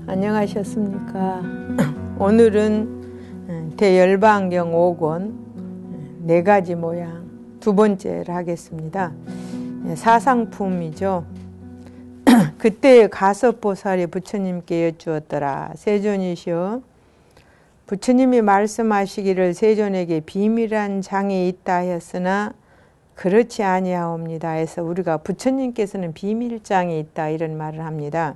안녕하셨습니까? 오늘은 대열반경 5권 4가지 모양 두 번째를 하겠습니다. 사상품이죠. 그때 가섭보살이 부처님께 여쭈었더라. 세존이시여, 부처님이 말씀하시기를 세존에게 비밀한 장이 있다 하였으나 그렇지 아니하옵니다 해서 우리가 부처님께서는 비밀장이 있다 이런 말을 합니다.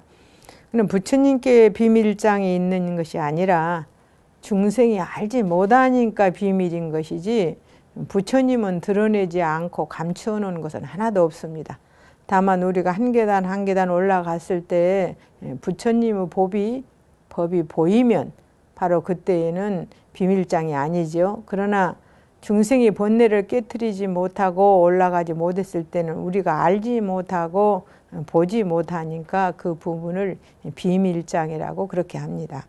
그럼 부처님께 비밀장이 있는 것이 아니라 중생이 알지 못하니까 비밀인 것이지 부처님은 드러내지 않고 감추어 놓은 것은 하나도 없습니다. 다만 우리가 한 계단 한 계단 올라갔을 때 부처님의 법이 보이면 바로 그때에는 비밀장이 아니죠. 그러나 중생이 본래를 깨트리지 못하고 올라가지 못했을 때는 우리가 알지 못하고 보지 못하니까 그 부분을 비밀장이라고 그렇게 합니다.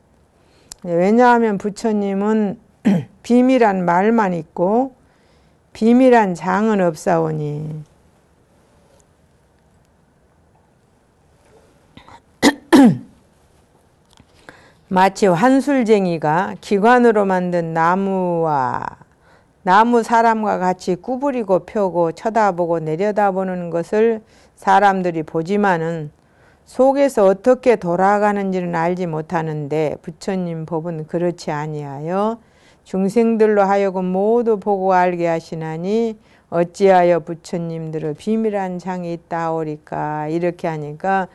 왜냐하면 부처님은 비밀한 말만 있고 비밀한 장은 없사오니 마치 환술쟁이가 기관으로 만든 나무 사람과 같이 구부리고 펴고 쳐다보고 내려다보는 것을 사람들이 보지만은 속에서 어떻게 돌아가는지는 알지 못하는데 부처님 법은 그렇지 아니하여 중생들로 하여금 모두 보고 알게 하시나니 어찌하여 부처님들의 비밀한 장이 있다 하오리까. 이렇게 하니까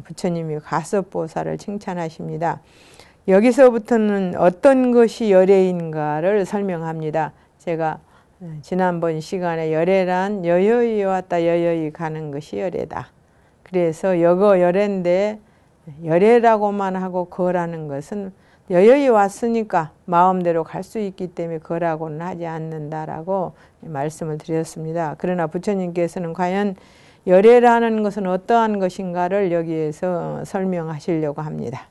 부처님이 가섭보살을 칭찬하십니다. 여기서부터는 어떤 것이 열애인가를 설명합니다. 제가 지난번 시간에 열애란 여여히 왔다 여여히 가는 것이 열애다. 그래서 여거 열애인데 열애라고만 하고 거라는 것은 여여히 왔으니까 마음대로 갈 수 있기 때문에 거라고는 하지 않는다라고 말씀을 드렸습니다. 그러나 부처님께서는 과연 열애라는 것은 어떠한 것인가를 여기에서 설명하시려고 합니다.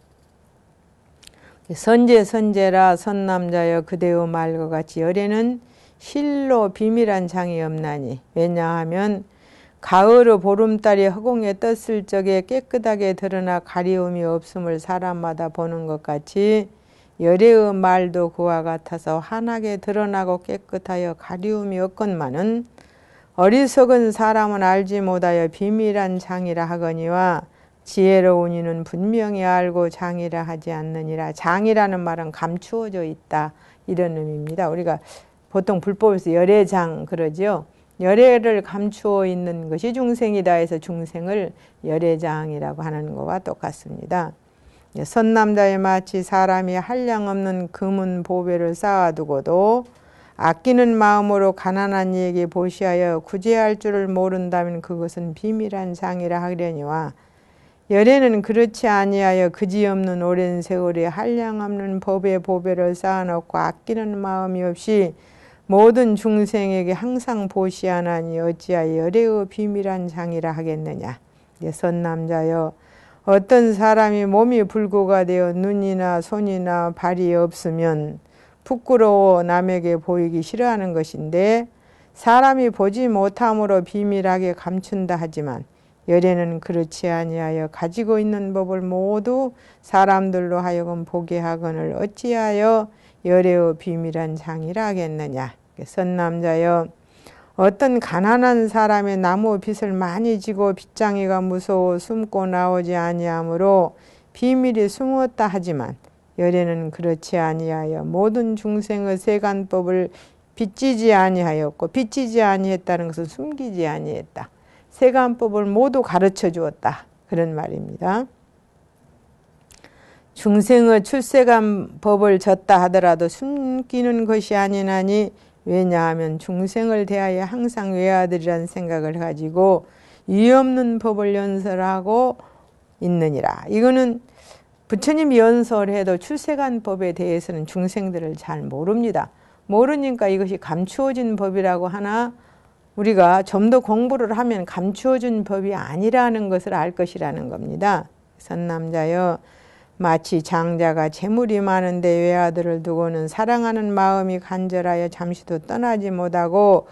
선제라 선남자여 그대의 말과 같이 열애는 실로 비밀한 장이 없나니 왜냐하면 가을의 보름달이 허공에 떴을 적에 깨끗하게 드러나 가리움이 없음을 사람마다 보는 것 같이 열애의 말도 그와 같아서 환하게 드러나고 깨끗하여 가리움이 없건만은 어리석은 사람은 알지 못하여 비밀한 장이라 하거니와 지혜로운 이는 분명히 알고 장이라 하지 않느니라. 장이라는 말은 감추어져 있다 이런 의미입니다. 우리가 보통 불법에서 열애장 그러죠. 열애를 감추어 있는 것이 중생이다 해서 중생을 열애장이라고 하는 것과 똑같습니다. 선남자에 마치 사람이 한량없는 금은 보배를 쌓아두고도 아끼는 마음으로 가난한 이에게 보시하여 구제할 줄을 모른다면 그것은 비밀한 장이라 하려니와 열애는 그렇지 아니하여 그지없는 오랜 세월에 한량없는 법의 보배를 쌓아놓고 아끼는 마음이 없이 모든 중생에게 항상 보시하나니 어찌하여 열애의 비밀한 장이라 하겠느냐. 선남자여, 어떤 사람이 몸이 불구가 되어 눈이나 손이나 발이 없으면 부끄러워 남에게 보이기 싫어하는 것인데 사람이 보지 못함으로 비밀하게 감춘다 하지만 열애는 그렇지 아니하여 가지고 있는 법을 모두 사람들로 하여금 보게 하거늘 어찌하여 열애의 비밀한 장이라 하겠느냐. 선남자여, 어떤 가난한 사람의 나무 빚을 많이 지고 빚장이가 무서워 숨고 나오지 아니하므로 비밀이 숨었다 하지만 열애는 그렇지 아니하여 모든 중생의 세간법을 빚지지 아니하였고 빚지지 아니했다는 것은 숨기지 아니했다. 세간법을 모두 가르쳐 주었다. 그런 말입니다. 중생의 출세간 법을 졌다 하더라도 숨기는 것이 아니나니 왜냐하면 중생을 대하여 항상 외아들이라는 생각을 가지고 유없는 법을 연설하고 있느니라. 이거는 부처님이 연설해도 출세간 법에 대해서는 중생들을 잘 모릅니다. 모르니까 이것이 감추어진 법이라고 하나 우리가 좀 더 공부를 하면 감추어진 법이 아니라는 것을 알 것이라는 겁니다. 선남자여, 마치 장자가 재물이 많은데 외아들을 두고는 사랑하는 마음이 간절하여 잠시도 떠나지 못하고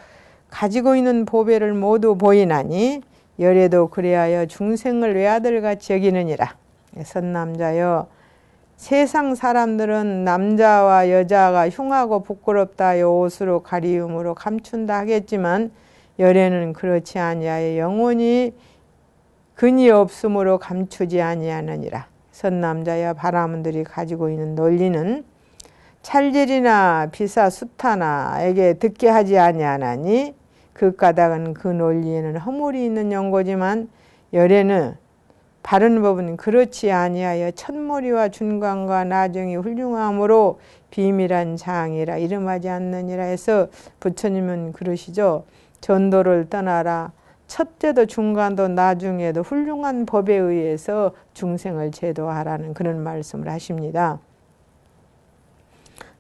가지고 있는 보배를 모두 보이나니 열애도 그리하여 중생을 외아들같이 여기느니라. 선남자여, 세상 사람들은 남자와 여자가 흉하고 부끄럽다여 옷으로 가리움으로 감춘다 하겠지만 열애는 그렇지 아니하여 영원히 근이 없으므로 감추지 아니하느니라. 선남자여, 바라문들이 가지고 있는 논리는 찰질이나 비사 수타나에게 듣게 하지 아니하나니 그 까닭은 그 논리에는 허물이 있는 연고지만 열애는 바른 법은 그렇지 아니하여 첫머리와 중간과 나중이 훌륭함으로 비밀한 장이라 이름하지 않느니라 해서 부처님은 그러시죠. 전도를 떠나라. 첫째도 중간도 나중에도 훌륭한 법에 의해서 중생을 제도하라는 그런 말씀을 하십니다.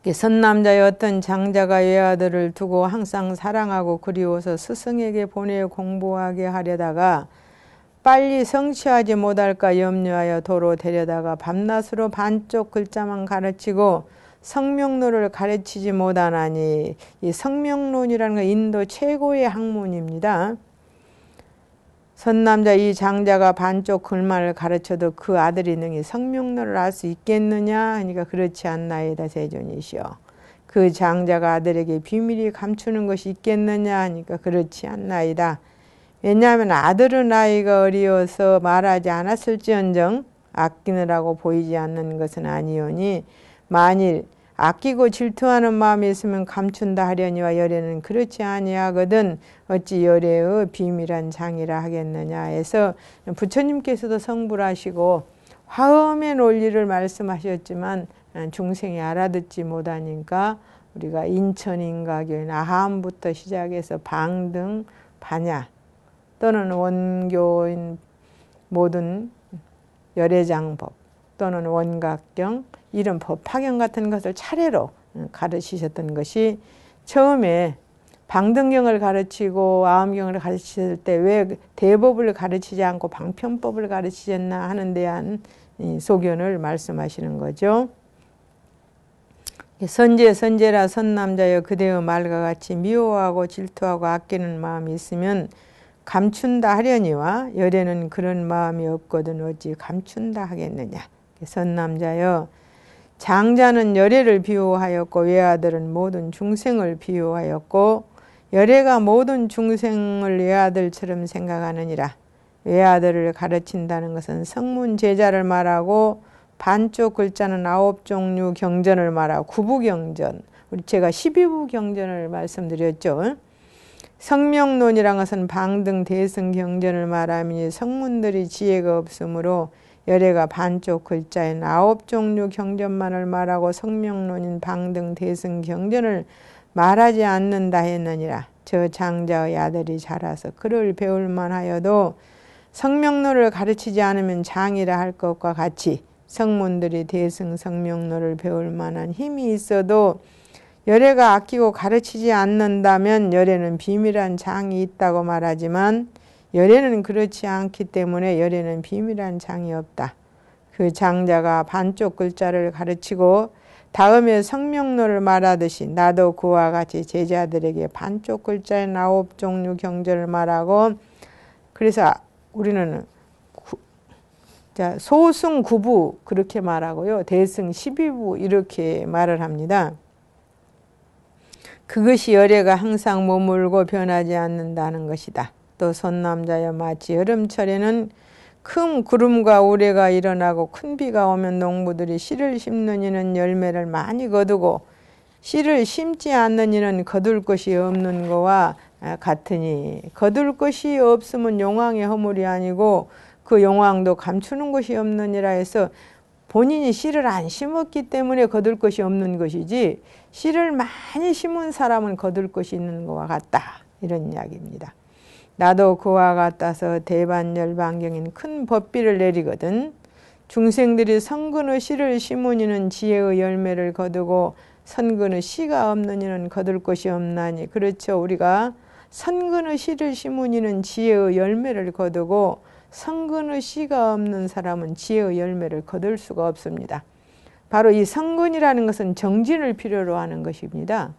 선남자의 어떤 장자가 외아들을 두고 항상 사랑하고 그리워서 스승에게 보내 공부하게 하려다가 빨리 성취하지 못할까 염려하여 도로 데려다가 밤낮으로 반쪽 글자만 가르치고 성명론을 가르치지 못하나니, 이 성명론이라는 건 인도 최고의 학문입니다. 선남자 이 장자가 반쪽 글만을 가르쳐도 그 아들이 능히 성명론을 알 수 있겠느냐 하니까 그렇지 않나이다 세존이시여. 그 장자가 아들에게 비밀이 감추는 것이 있겠느냐 하니까 그렇지 않나이다. 왜냐하면 아들은 나이가 어리어서 말하지 않았을지언정 아끼느라고 보이지 않는 것은 아니오니 만일 아끼고 질투하는 마음이 있으면 감춘다 하려니와 열애는 그렇지 아니하거든 어찌 열애의 비밀한 장이라 하겠느냐 해서 부처님께서도 성불하시고 화엄의 논리를 말씀하셨지만 중생이 알아듣지 못하니까 우리가 인천인가교인 아함부터 시작해서 방등, 반야 또는 원교인 모든 열애장법 또는 원각경 이런 법화경 같은 것을 차례로 가르치셨던 것이 처음에 방등경을 가르치고 아함경을 가르치실 때 왜 대법을 가르치지 않고 방편법을 가르치셨나 하는 대한 소견을 말씀하시는 거죠. 선제라 선남자여 그대의 말과 같이 미워하고 질투하고 아끼는 마음이 있으면 감춘다 하려니와 열애는 그런 마음이 없거든 어찌 감춘다 하겠느냐. 선남자여, 장자는 열애를 비유하였고 외아들은 모든 중생을 비유하였고 열애가 모든 중생을 외아들처럼 생각하느니라. 외아들을 가르친다는 것은 성문 제자를 말하고 반쪽 글자는 9종류 경전을 말하고 구부경전, 우리 제가 12부 경전을 말씀드렸죠. 성명론이란 것은 방등 대승 경전을 말하니 성문들이 지혜가 없으므로 열애가 반쪽 글자인 9종류 경전만을 말하고 성명론인 방등 대승 경전을 말하지 않는다 했느니라. 저 장자의 아들이 자라서 글을 배울 만하여도 성명론을 가르치지 않으면 장이라 할 것과 같이 성문들이 대승 성명론을 배울 만한 힘이 있어도 열애가 아끼고 가르치지 않는다면 열애는 비밀한 장이 있다고 말하지만 열애는 그렇지 않기 때문에 열애는 비밀한 장이 없다. 그 장자가 반쪽 글자를 가르치고 다음에 성명론을 말하듯이 나도 그와 같이 제자들에게 반쪽 글자의 9종류 경전을 말하고 그래서 우리는 소승 9부 그렇게 말하고요. 대승 12부 이렇게 말을 합니다. 그것이 열애가 항상 머물고 변하지 않는다는 것이다. 또 선남자여 마치 여름철에는 큰 구름과 우레가 일어나고 큰 비가 오면 농부들이 씨를 심는 이는 열매를 많이 거두고 씨를 심지 않는 이는 거둘 것이 없는 거와 같으니 거둘 것이 없으면 용왕의 허물이 아니고 그 용왕도 감추는 것이 없느니라 해서 본인이 씨를 안 심었기 때문에 거둘 것이 없는 것이지 씨를 많이 심은 사람은 거둘 것이 있는 것과 같다. 이런 이야기입니다. 나도 그와 같아서 대반열반경인 큰 법비를 내리거든 중생들이 성근의 씨를 심은 이는 지혜의 열매를 거두고 선근의 씨가 없는 이는 거둘 것이 없나니 그렇죠. 우리가 선근의 씨를 심은 이는 지혜의 열매를 거두고 성근의 씨가 없는 사람은 지혜의 열매를 거둘 수가 없습니다. 바로 이 성근이라는 것은 정진을 필요로 하는 것입니다.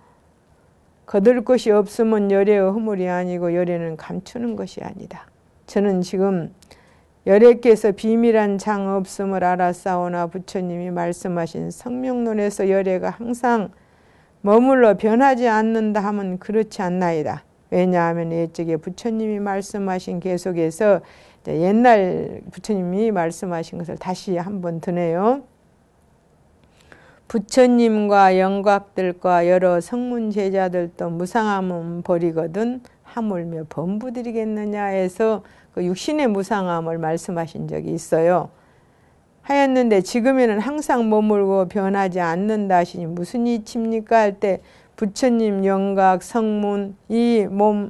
거둘 것이 없으면 열애의 허물이 아니고 열애는 감추는 것이 아니다. 저는 지금 열애께서 비밀한 장 없음을 알았사오나 부처님이 말씀하신 성명론에서 열애가 항상 머물러 변하지 않는다 하면 그렇지 않나이다. 왜냐하면 이쪽에 부처님이 말씀하신 계속해서 옛날 부처님이 말씀하신 것을 다시 한번 드네요. 부처님과 영각들과 여러 성문 제자들도 무상함은 버리거든 하물며 범부들이겠느냐 해서 그 육신의 무상함을 말씀하신 적이 있어요. 하였는데 지금에는 항상 머물고 변하지 않는다 하시니 무슨 이치입니까 할 때 부처님 영각 성문 이 몸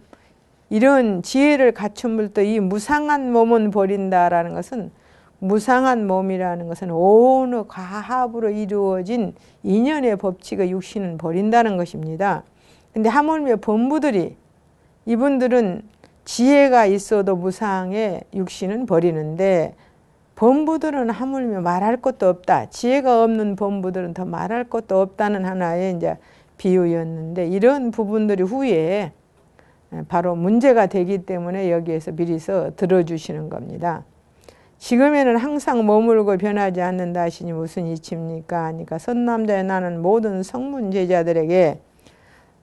이런 지혜를 갖춘 또 이 무상한 몸은 버린다라는 것은 무상한 몸이라는 것은 온 과합으로 이루어진 인연의 법칙의 육신은 버린다는 것입니다. 근데 하물며 범부들이 이분들은 지혜가 있어도 무상의 육신은 버리는데 범부들은 하물며 말할 것도 없다. 지혜가 없는 범부들은 더 말할 것도 없다는 하나의 이제 비유였는데 이런 부분들이 후에 바로 문제가 되기 때문에 여기에서 미리서 들어주시는 겁니다. 지금에는 항상 머물고 변하지 않는다 하시니 무슨 이치입니까? 하니까 선남자의 나는 모든 성문 제자들에게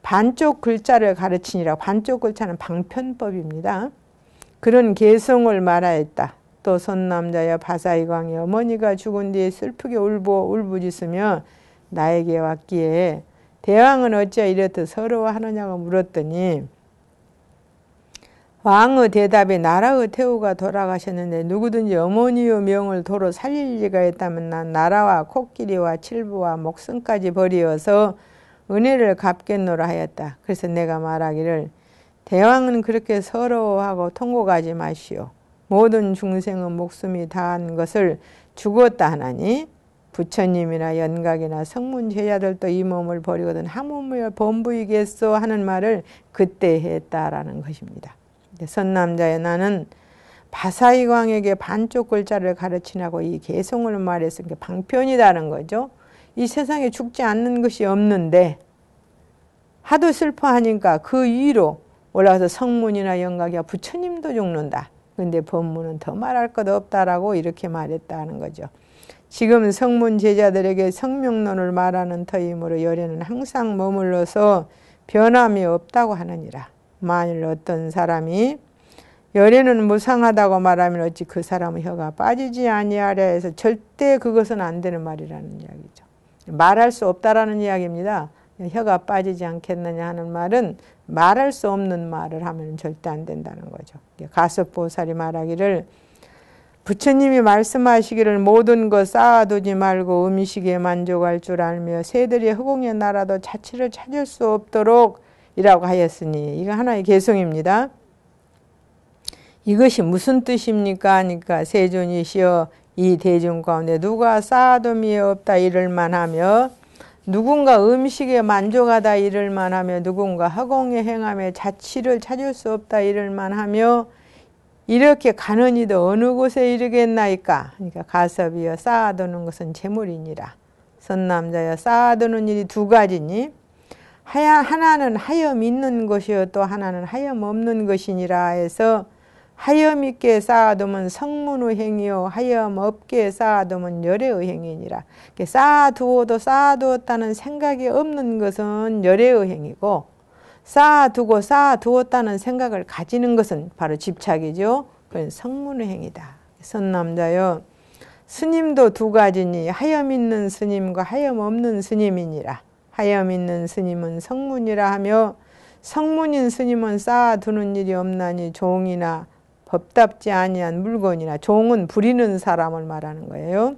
반쪽 글자를 가르치니라. 반쪽 글자는 방편법입니다. 그런 개성을 말하였다. 또 선남자여 바사이광의 어머니가 죽은 뒤에 슬프게 울부짖으며 나에게 왔기에 대왕은 어찌 이렇듯 서러워하느냐고 물었더니 왕의 대답에 나라의 태후가 돌아가셨는데 누구든지 어머니의 명을 도로 살릴 리가 있다면 난 나라와 코끼리와 칠부와 목숨까지 버리어서 은혜를 갚겠노라 하였다. 그래서 내가 말하기를 대왕은 그렇게 서러워하고 통곡하지 마시오. 모든 중생의 목숨이 다한 것을 죽었다 하나니 부처님이나 연각이나 성문 제자들도 이 몸을 버리거든 하물며 범부이겠소 하는 말을 그때 했다라는 것입니다. 선남자의 나는 바사이광에게 반쪽 글자를 가르치라고 이 개성을 말해서 방편이라는 거죠. 이 세상에 죽지 않는 것이 없는데 하도 슬퍼하니까 그 위로 올라가서 성문이나 영각이야 부처님도 죽는다. 근데 법문은 더 말할 것 없다라고 이렇게 말했다는 거죠. 지금 성문 제자들에게 성명론을 말하는 터이므로 열애는 항상 머물러서 변함이 없다고 하느니라. 만일 어떤 사람이 열애는 무상하다고 말하면 어찌 그 사람의 혀가 빠지지 아니하랴 해서 절대 그것은 안 되는 말이라는 이야기죠. 말할 수 없다라는 이야기입니다. 혀가 빠지지 않겠느냐 하는 말은 말할 수 없는 말을 하면 절대 안 된다는 거죠. 가섭보살이 말하기를 부처님이 말씀하시기를 모든 것 쌓아두지 말고 음식에 만족할 줄 알며 새들이 허공의 나라도 자취를 찾을 수 없도록 이라고 하였으니 이거 하나의 개성입니다. 이것이 무슨 뜻입니까? 하니까 세존이시여 이 대중 가운데 누가 쌓아둠이 없다 이를만 하며 누군가 음식에 만족하다 이를만 하며 누군가 허공에 행하며 자취를 찾을 수 없다 이를만 하며 이렇게 가는 이도 어느 곳에 이르겠나이까? 그러니까 가섭이여 쌓아두는 것은 재물이니라. 선남자여 쌓아두는 일이 두 가지니 하나는 하염 있는 것이요 또 하나는 하염 없는 것이니라 해서 하염 있게 쌓아두면 성문의 행이요 하염 없게 쌓아두면 열애의 행이니라. 쌓아두어도 쌓아두었다는 생각이 없는 것은 열애의 행이고 쌓아두었다는 생각을 가지는 것은 바로 집착이죠. 그건 성문의 행이다. 선남자여 스님도 두 가지니 하염 있는 스님과 하염 없는 스님이니라. 하염 있는 스님은 성문이라 하며 성문인 스님은 쌓아두는 일이 없나니 종이나 법답지 아니한 물건이나 종은 부리는 사람을 말하는 거예요.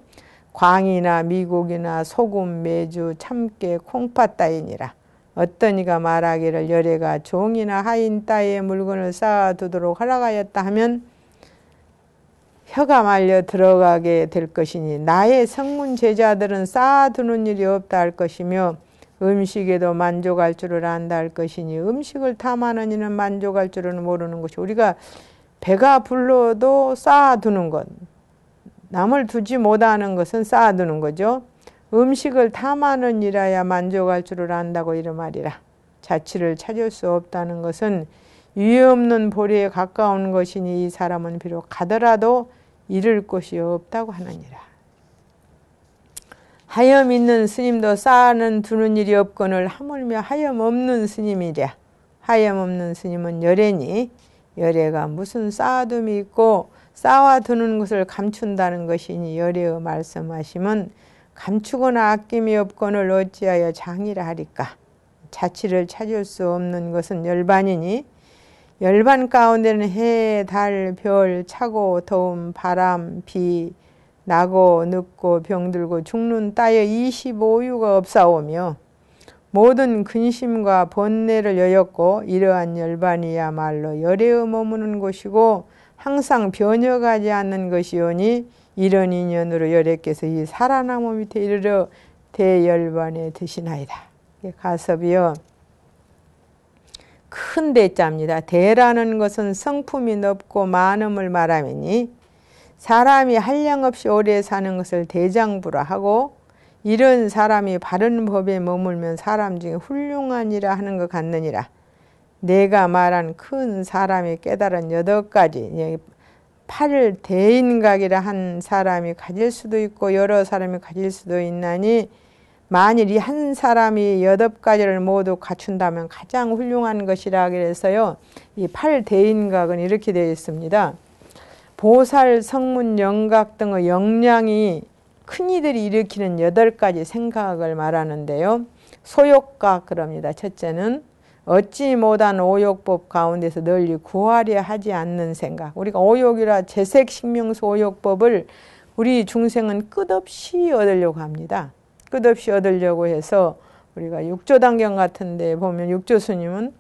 광이나 미국이나 소금, 메주, 참깨, 콩팥 따위니라. 어떤 이가 말하기를 열애가 종이나 하인 따위의 물건을 쌓아두도록 허락하였다 하면 혀가 말려 들어가게 될 것이니 나의 성문 제자들은 쌓아두는 일이 없다 할 것이며 음식에도 만족할 줄을 안다 할 것이니 음식을 탐하는 이는 만족할 줄은 모르는 것이 우리가 배가 불러도 쌓아두는 것 남을 두지 못하는 것은 쌓아두는 거죠. 음식을 탐하는 이라야 만족할 줄을 안다고 이런 말이라. 자취를 찾을 수 없다는 것은 유해 없는 보리에 가까운 것이니 이 사람은 비록 가더라도 잃을 곳이 없다고 하느니라. 하염 있는 스님도 쌓아는 두는 일이 없거늘 하물며 하염 없는 스님이랴. 하염 없는 스님은 열애니 열애가 무슨 쌓아둠이 있고 쌓아두는 것을 감춘다는 것이니 열애의 말씀하시면 감추거나 아낌이 없거늘 어찌하여 장이라 하리까. 자취를 찾을 수 없는 것은 열반이니 열반 가운데는 해, 달, 별, 차고, 더움, 바람, 비, 나고, 늙고, 병들고, 죽는 따여 25유가 없사오며 모든 근심과 번뇌를 여였고 이러한 열반이야말로 열애에 머무는 곳이고 항상 변혀가지 않는 것이오니 이런 인연으로 열애께서 이 살아나무 밑에 이르러 대열반에 드시나이다. 가섭이요. 큰 대자입니다. 대라는 것은 성품이 높고 많음을 말하미니 사람이 한량없이 오래 사는 것을 대장부라 하고 이런 사람이 바른 법에 머물면 사람 중에 훌륭하니라 하는 것 같느니라. 내가 말한 큰 사람이 깨달은 8가지 8대인각이라 한 사람이 가질 수도 있고 여러 사람이 가질 수도 있나니 만일 이 한 사람이 8가지를 모두 갖춘다면 가장 훌륭한 것이라 그래서요. 이 8대인각은 이렇게 되어 있습니다. 보살, 성문, 영각 등의 역량이 큰이들이 일으키는 8가지 생각을 말하는데요. 소욕각 그럽니다. 첫째는 얻지 못한 오욕법 가운데서 널리 구하려 하지 않는 생각. 우리가 오욕이라 재색식명수 오욕법을 우리 중생은 끝없이 얻으려고 합니다. 끝없이 얻으려고 해서 우리가 육조단경 같은 데 보면 육조스님은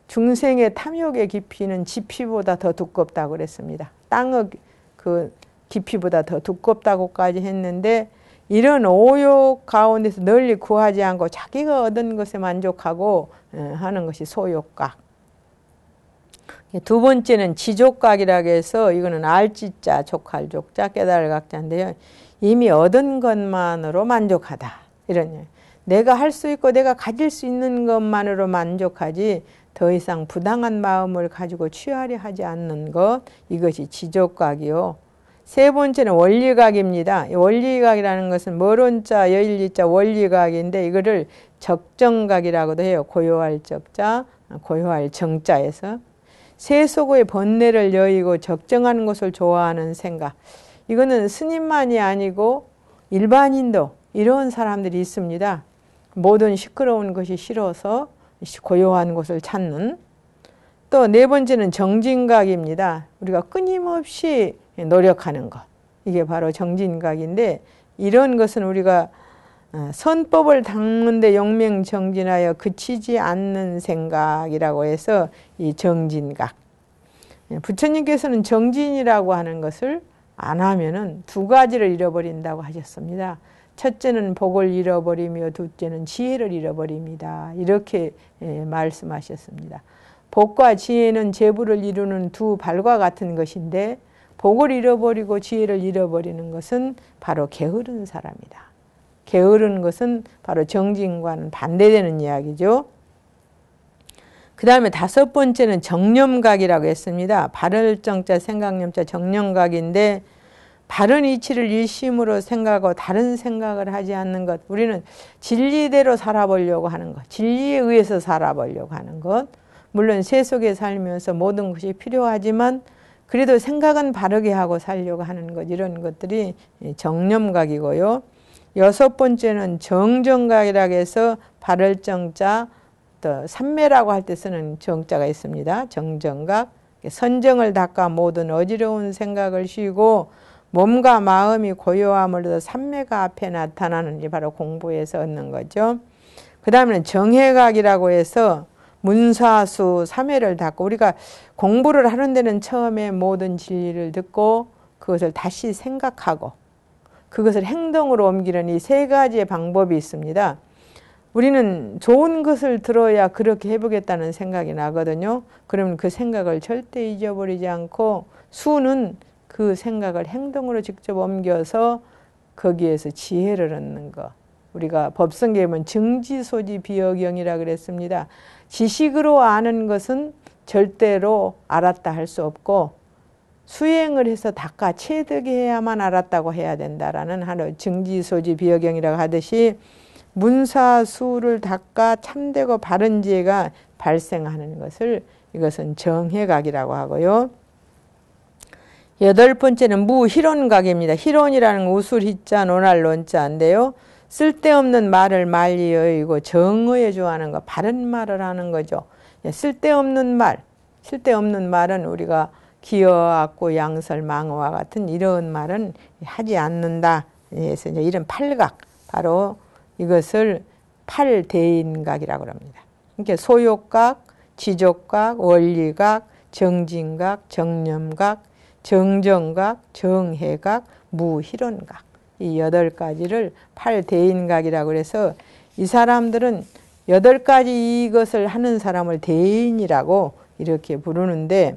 중생의 탐욕의 깊이는 지피보다 더 두껍다고 그랬습니다. 땅의 그 깊이보다 더 두껍다고까지 했는데 이런 오욕 가운데서 널리 구하지 않고 자기가 얻은 것에 만족하고 하는 것이 소욕각. 두 번째는 지족각이라고 해서 이거는 알지자, 족할 족자, 깨달을 각자인데요. 이미 얻은 것만으로 만족하다. 이런 내가 할 수 있고 내가 가질 수 있는 것만으로 만족하지 더 이상 부당한 마음을 가지고 취하려 하지 않는 것, 이것이 지족각이요. 세 번째는 원리각입니다. 원리각이라는 것은 머론자, 여일리자 원리각인데 이거를 적정각이라고도 해요. 고요할 적자, 고요할 정자에서. 세속의 번뇌를 여의고 적정하는 것을 좋아하는 생각. 이거는 스님만이 아니고 일반인도 이런 사람들이 있습니다. 모든 시끄러운 것이 싫어서 고요한 곳을 찾는. 또 네 번째는 정진각입니다. 우리가 끊임없이 노력하는 것. 이게 바로 정진각인데 이런 것은 우리가 선법을 닦는데 용맹정진하여 그치지 않는 생각이라고 해서 이 정진각. 부처님께서는 정진이라고 하는 것을 안 하면은 2가지를 잃어버린다고 하셨습니다. 첫째는 복을 잃어버리며 둘째는 지혜를 잃어버립니다. 이렇게 말씀하셨습니다. 복과 지혜는 재부를 이루는 두 발과 같은 것인데 복을 잃어버리고 지혜를 잃어버리는 것은 바로 게으른 사람이다. 게으른 것은 바로 정진과는 반대되는 이야기죠. 그 다음에 5번째는 정념각이라고 했습니다. 바를 정자, 생각념자 정념각인데 바른 이치를 일심으로 생각하고 다른 생각을 하지 않는 것. 우리는 진리대로 살아보려고 하는 것. 진리에 의해서 살아보려고 하는 것. 물론 세속에 살면서 모든 것이 필요하지만 그래도 생각은 바르게 하고 살려고 하는 것. 이런 것들이 정념각이고요. 6번째는 정정각이라고 해서 바를 정자, 또 삼매라고 할 때 쓰는 정자가 있습니다. 정정각. 선정을 닦아 모든 어지러운 생각을 쉬고 몸과 마음이 고요함을 얻어 삼매가 앞에 나타나는 게 바로 공부에서 얻는 거죠. 그 다음에는 정해각이라고 해서 문사수 삼매를 닦고 우리가 공부를 하는 데는 처음에 모든 진리를 듣고 그것을 다시 생각하고 그것을 행동으로 옮기는 이 3가지의 방법이 있습니다. 우리는 좋은 것을 들어야 그렇게 해보겠다는 생각이 나거든요. 그러면 그 생각을 절대 잊어버리지 않고 수는 그 생각을 행동으로 직접 옮겨서 거기에서 지혜를 얻는 것. 우리가 법성계에 보면 증지소지 비여경이라 지식으로 아는 것은 절대로 알았다 할 수 없고 수행을 해서 닦아 체득해야만 알았다고 해야 된다라는 하나의 증지소지 비어경이라고 하듯이 문사수를 닦아 참되고 바른 지혜가 발생하는 것을 이것은 정해각이라고 하고요. 여덟 번째는 무희론각입니다. 희론이라는 우술희자 논할론자인데요. 쓸데없는 말을 말리 여의고 정의에 좋아하는 거, 바른 말을 하는 거죠. 쓸데없는 말은 우리가 기어악고 양설 망어와 같은 이런 말은 하지 않는다. 그래서 이제 이런 팔각, 바로 이것을 팔대인각이라고 합니다. 그러니까 소욕각, 지족각, 원리각, 정진각, 정념각, 정정각, 정해각, 무희론각, 이 8가지를 팔대인각이라고 해서 이 사람들은 8가지 이것을 하는 사람을 대인이라고 이렇게 부르는데,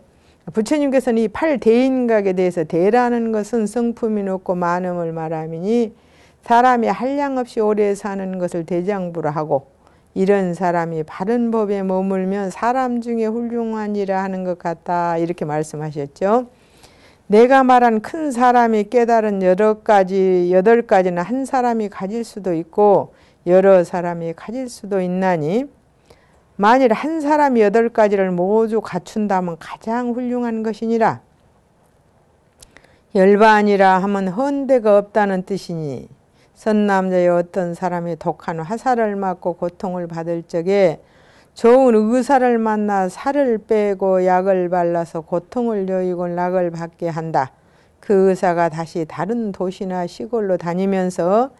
부처님께서는 이 팔대인각에 대해서 대라는 것은 성품이 높고 많음을 말함이니 사람이 한량없이 오래 사는 것을 대장부로 하고, 이런 사람이 바른 법에 머물면 사람 중에 훌륭하니라 하는 것 같다, 이렇게 말씀하셨죠. 내가 말한 큰 사람이 깨달은 8가지는 한 사람이 가질 수도 있고 여러 사람이 가질 수도 있나니, 만일 한 사람이 8가지를 모두 갖춘다면 가장 훌륭한 것이니라. 열반이라 하면 헌대가 없다는 뜻이니, 선남자의 어떤 사람이 독한 화살을 맞고 고통을 받을 적에 좋은 의사를 만나 살을 빼고 약을 발라서 고통을 여의고 낙을 받게 한다. 그 의사가 다시 다른 도시나 시골로 다니면서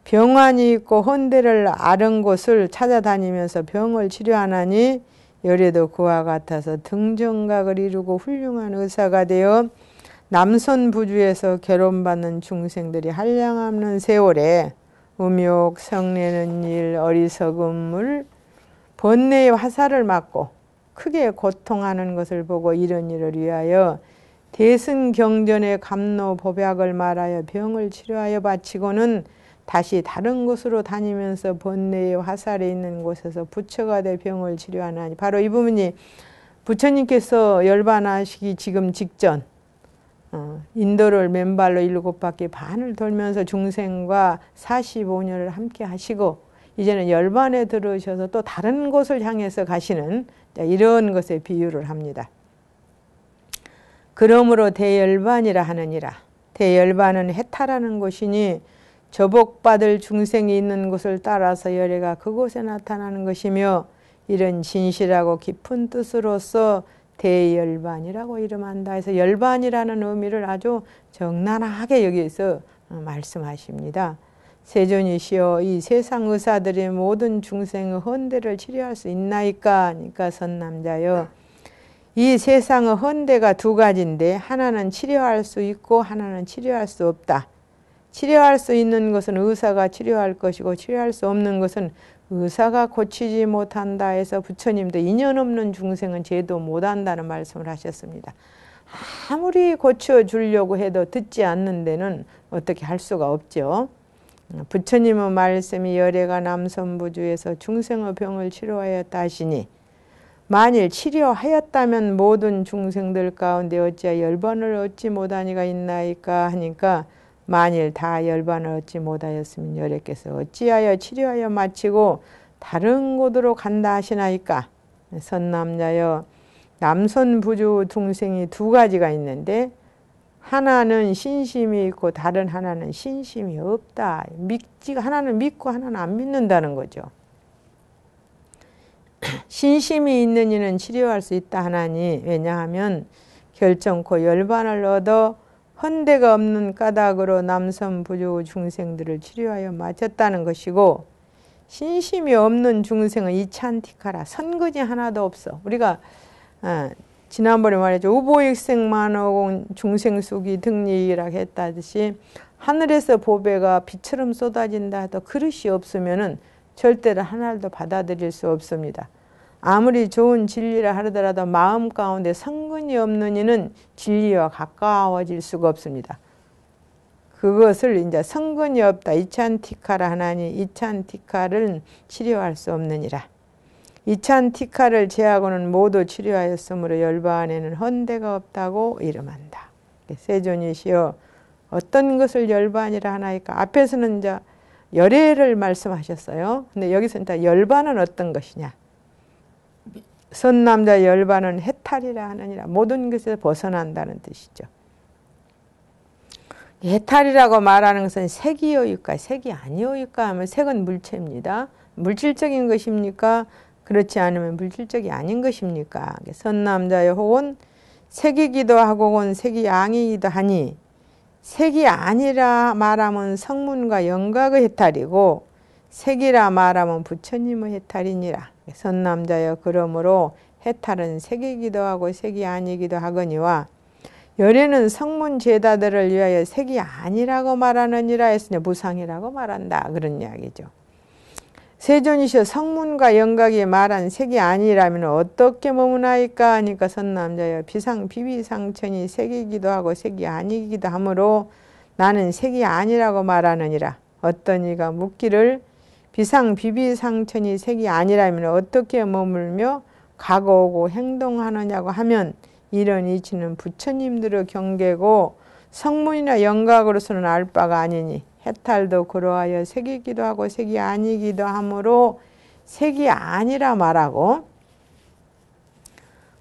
병환이 있고 헌대를 앓은 곳을 찾아다니면서 병을 치료하나니, 열에도 그와 같아서 등정각을 이루고 훌륭한 의사가 되어 남선부주에서 괴로움받는 중생들이 한량없는 세월에 음욕, 성내는 일, 어리석음을 번뇌의 화살을 맞고 크게 고통하는 것을 보고 이런 일을 위하여 대승경전의 감노 법약을 말하여 병을 치료하여 바치고는 다시 다른 곳으로 다니면서 번뇌의 화살에 있는 곳에서 부처가 돼 병을 치료하나니, 바로 이 부분이 부처님께서 열반하시기 지금 직전 인도를 맨발로 7바퀴 반을 돌면서 중생과 45년을 함께 하시고 이제는 열반에 들어오셔서 또 다른 곳을 향해서 가시는 이런 것에 비유를 합니다. 그러므로 대열반이라 하느니라. 대열반은 해탈하는 곳이니 저복받을 중생이 있는 곳을 따라서 열애가 그곳에 나타나는 것이며, 이런 진실하고 깊은 뜻으로서 대열반이라고 이름한다 해서 열반이라는 의미를 아주 적나라하게 여기서 말씀하십니다. 세존이시여, 이 세상 의사들이 모든 중생의 헌대를 치료할 수 있나이까? 그러니까 선남자여, 이 세상의 헌대가 2가지인데 하나는 치료할 수 있고 하나는 치료할 수 없다. 치료할 수 있는 것은 의사가 치료할 것이고 치료할 수 없는 것은 의사가 고치지 못한다 해서 부처님도 인연 없는 중생은 제도 못한다는 말씀을 하셨습니다. 아무리 고쳐주려고 해도 듣지 않는 데는 어떻게 할 수가 없죠. 부처님의 말씀이 열애가 남선부주에서 중생의 병을 치료하였다 하시니, 만일 치료하였다면 모든 중생들 가운데 어찌하여 열반을 얻지 못하니가 있나이까 하니까, 만일 다 열반을 얻지 못하였으면 열애께서 어찌하여 치료하여 마치고 다른 곳으로 간다 하시나이까? 선남자여, 남선부주 중생이 2가지가 있는데 하나는 신심이 있고 다른 하나는 신심이 없다. 하나는 믿고 하나는 안 믿는다는 거죠. 신심이 있는 이는 치료할 수 있다 하나니, 왜냐하면 결정코 열반을 얻어 헌대가 없는 까닭으로 남선부주 중생들을 치료하여 마쳤다는 것이고, 신심이 없는 중생은 이찬티카라, 선거지 하나도 없어. 우리가 지난번에 말했죠. 우보익생만호공 중생수기 등리이라고 했다듯이 하늘에서 보배가 비처럼 쏟아진다 해도 그릇이 없으면은 절대로 하나도 받아들일 수 없습니다. 아무리 좋은 진리라 하더라도 마음 가운데 성근이 없는 이는 진리와 가까워질 수가 없습니다. 그것을 이제 성근이 없다. 이찬티카라 하나니, 이찬티카를 치료할 수 없느니라. 이찬티카를 제하고는 모두 치료하였으므로 열반에는 헌대가 없다고 이름한다. 세존이시여 어떤 것을 열반이라 하나이까? 앞에서는 이제 열애를 말씀하셨어요. 근데 여기서는 다 열반은 어떤 것이냐? 선남자 열반은 해탈이라 하느니라. 모든 것에서 벗어난다는 뜻이죠. 해탈이라고 말하는 것은 색이요일까 색이 아니요일까 하면 색은 물체입니다. 물질적인 것입니까? 그렇지 않으면 물질적이 아닌 것입니까? 선남자여 혹은 색이기도 하고 혹은 색이 아니기도 하니 색이 아니라 말하면 성문과 영각의 해탈이고 색이라 말하면 부처님의 해탈이니라. 선남자여 그러므로 해탈은 색이기도 하고 색이 아니기도 하거니와 열애는 성문 제다들을 위하여 색이 아니라고 말하느니라 했으니 무상이라고 말한다. 그런 이야기죠. 세존이시여 성문과 영각이 말한 색이 아니라면 어떻게 머무나이까 하니까 선남자여 비상 비비상천이 색이기도 하고 색이 아니기도 하므로 나는 색이 아니라고 말하느니라. 어떤 이가 묻기를 비상 비비상천이 색이 아니라면 어떻게 머물며 가고 오고 행동하느냐고 하면 이런 이치는 부처님들의 경계고 성문이나 영각으로서는 알 바가 아니니 해탈도 그러하여 색이기도 하고 색이 아니기도 하므로 색이 아니라 말하고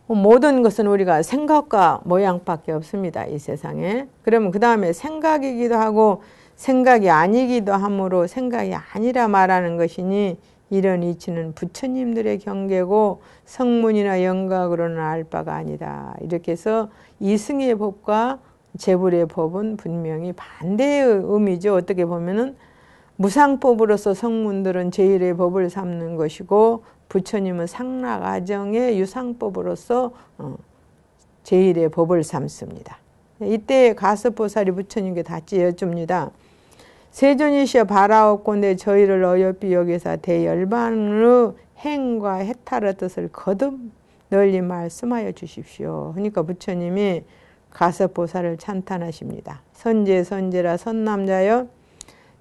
모든 것은 우리가 생각과 모양밖에 없습니다. 이 세상에. 그러면 그 다음에 생각이기도 하고 생각이 아니기도 하므로 생각이 아니라 말하는 것이니 이런 이치는 부처님들의 경계고 성문이나 영각으로는 알 바가 아니다. 이렇게 해서 이승의 법과 재불의 법은 분명히 반대의 의미죠. 어떻게 보면은 무상법으로서 성문들은 제1의 법을 삼는 것이고 부처님은 상락아정의 유상법으로서 제1의 법을 삼습니다. 이때 가섭보살이 부처님께 다시 여쭙니다. 세존이시여 바라옵건대 저희를 어여삐 여기사 대열반의 행과 해탈의 뜻을 거듭 널리 말씀하여 주십시오. 그러니까 부처님이 가섭보살을 찬탄하십니다. 선제라 선남자여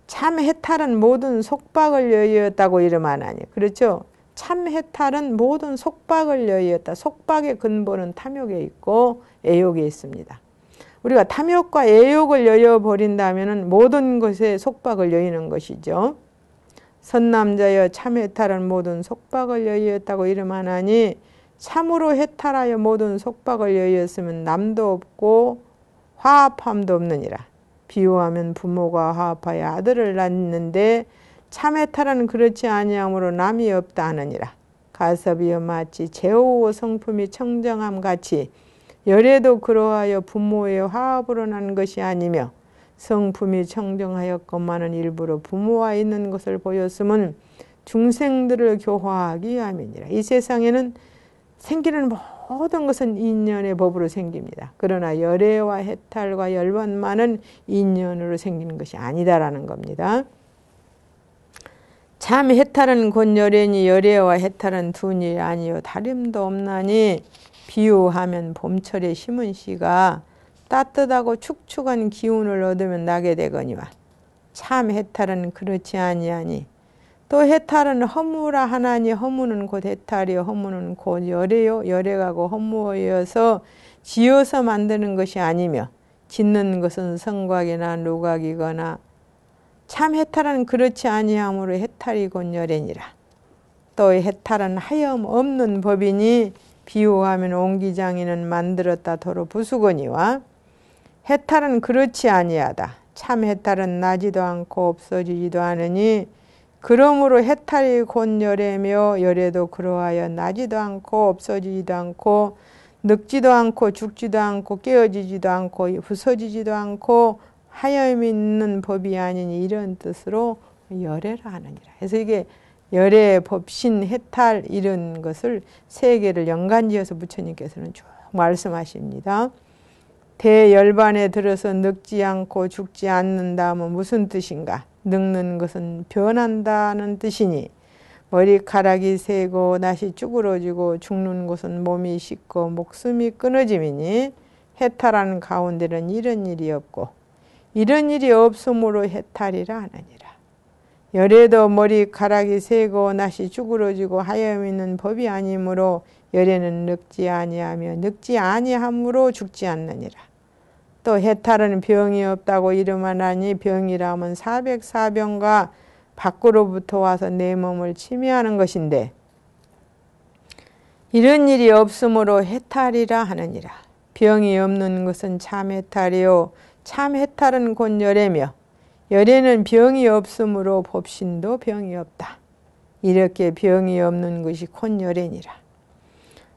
참 해탈은 모든 속박을 여의었다고 이름하나니. 그렇죠? 참 해탈은 모든 속박을 여의었다. 속박의 근본은 탐욕에 있고 애욕에 있습니다. 우리가 탐욕과 애욕을 여여버린다면 모든 것에 속박을 여의는 것이죠. 선남자여 참 해탈은 모든 속박을 여의었다고 이름하나니 참으로 해탈하여 모든 속박을 여의었으면 남도 없고 화합함도 없느니라. 비유하면 부모가 화합하여 아들을 낳는데 참 해탈은 그렇지 아니하므로 남이 없다 하느니라. 가섭이여 마치 제호 성품이 청정함 같이 열애도 그러하여 부모의 화합으로 난 것이 아니며 성품이 청정하였건만은 일부러 부모와 있는 것을 보였으면 중생들을 교화하기 위함이니라. 이 세상에는 생기는 모든 것은 인연의 법으로 생깁니다. 그러나 열애와 해탈과 열반만은 인연으로 생기는 것이 아니다라는 겁니다. 참 해탈은 곧 열애니 열애와 해탈은 둔이 아니요 다름도 없나니 비유하면 봄철에 심은 씨가 따뜻하고 축축한 기운을 얻으면 나게 되거니와 참 해탈은 그렇지 아니하니 또 해탈은 허무라 하나니 허무는 곧 해탈이요 허무는 곧 열애요 열애가 곧 허무여서 지어서 만드는 것이 아니며 짓는 것은 성곽이나 누각이거나 참 해탈은 그렇지 아니하므로 해탈이 곧 열애니라. 또 해탈은 하염 없는 법이니 비유하면 옹기장이는 만들었다 도로 부수거니와 해탈은 그렇지 아니하다. 참 해탈은 나지도 않고 없어지지도 않으니 그러므로 해탈이 곧 열애며 열애도 그러하여 나지도 않고 없어지지도 않고 늙지도 않고 죽지도 않고 깨어지지도 않고 부서지지도 않고 하염이 있는 법이 아니니 이런 뜻으로 열애라 하느니라. 그래서 이게 열애, 법신, 해탈 이런 것을 세 개를 연관지어서 부처님께서는 쭉 말씀하십니다. 대열반에 들어서 늙지 않고 죽지 않는다 하면 무슨 뜻인가? 늙는 것은 변한다는 뜻이니 머리카락이 새고 낯이 쭈그러지고 죽는 것은 몸이 식고 목숨이 끊어짐이니 해탈하는 가운데는 이런 일이 없고 이런 일이 없으므로 해탈이라 하느니라. 열에도 머리카락이 세고 낯이 쭈그러지고 하염 있는 법이 아니므로 열에는 늙지 아니하며 늙지 아니함으로 죽지 않느니라. 또 해탈은 병이 없다고 이름하나니 병이라면 404병과 밖으로부터 와서 내 몸을 침해하는 것인데 이런 일이 없으므로 해탈이라 하느니라. 병이 없는 것은 참 해탈이요 참 해탈은 곧 열애며 열애는 병이 없으므로 법신도 병이 없다. 이렇게 병이 없는 것이 곧 열애니라.